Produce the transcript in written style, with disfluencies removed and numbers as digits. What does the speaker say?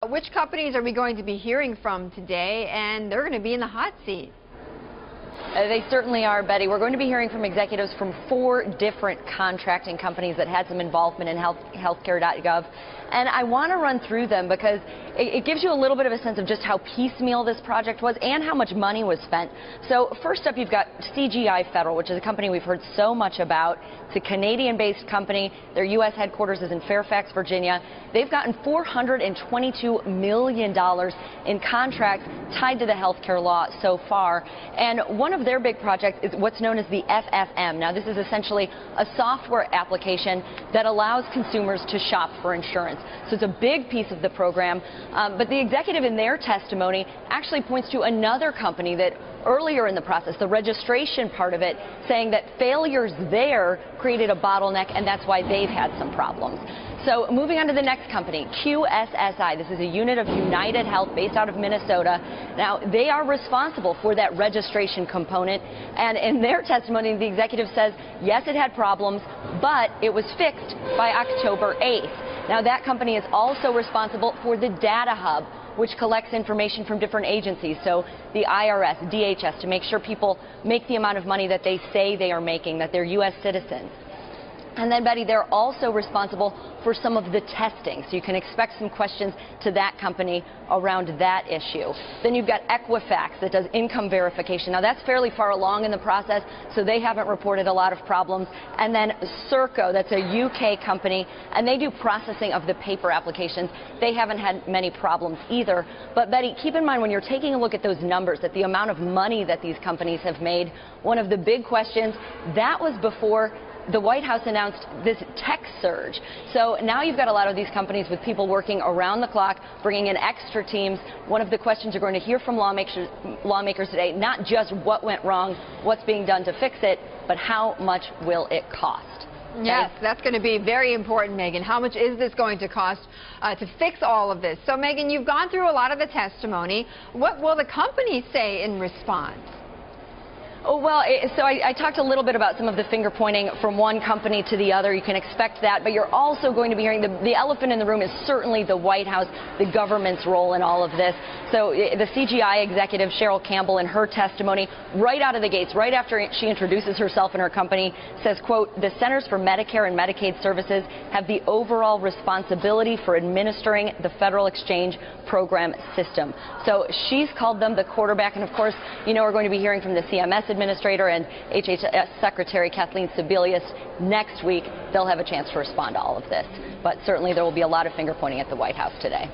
Which companies are we going to be hearing from today? And they're going to be in the hot seat. They certainly are, Betty. We're going to be hearing from executives from 4 different contracting companies that had some involvement in Healthcare.gov. And I want to run through them because it gives you a little bit of a sense of just how piecemeal this project was and how much money was spent. So first up, you've got CGI Federal, which is a company we've heard so much about. It's a Canadian-based company. Their U.S. headquarters is in Fairfax, Virginia. They've gotten $422 million in contracts tied to the healthcare law so far. And one of their big projects is what's known as the FFM. Now, this is essentially a software application that allows consumers to shop for insurance. So it's a big piece of the program. But the executive in their testimony actually points to another company that earlier in the process, the registration part of it, saying that failures there created a bottleneck, and that's why they've had some problems. So moving on to the next company, QSSI. This is a unit of United Health based out of Minnesota. Now, they are responsible for that registration component. And in their testimony, the executive says, yes, it had problems, but it was fixed by October 8th. Now, that company is also responsible for the data hub, which collects information from different agencies, so the IRS, DHS, to make sure people make the amount of money that they say they are making, that they're U.S. citizens. And then, Betty, they're also responsible for some of the testing, so you can expect some questions to that company around that issue. Then you've got Equifax that does income verification. Now, that's fairly far along in the process, so they haven't reported a lot of problems. And then Serco, that's a UK company, and they do processing of the paper applications. They haven't had many problems either. But, Betty, keep in mind when you're taking a look at those numbers, that the amount of money that these companies have made, one of the big questions, that was before the White House announced this tech surge. So now you've got a lot of these companies with people working around the clock, bringing in extra teams. One of the questions you're going to hear from lawmakers today, not just what went wrong, what's being done to fix it, but how much will it cost? Yes, that's going to be very important, Megan. How much is this going to cost to fix all of this? So, Megan, you've gone through a lot of the testimony. What will the companies say in response? Oh, well, so I talked a little bit about some of the finger pointing from one company to the other. You can expect that, but you're also going to be hearing the elephant in the room is certainly the White House, the government's role in all of this. So the CGI executive, Cheryl Campbell, in her testimony, right out of the gates, right after she introduces herself and her company, says, quote, the Centers for Medicare and Medicaid Services have the overall responsibility for administering the federal exchange program system. So she's called them the quarterback, and of course, you know, we're going to be hearing from the CMS Administrator and HHS Secretary Kathleen Sebelius next week. They'll have a chance to respond to all of this. But certainly there will be a lot of finger pointing at the White House today.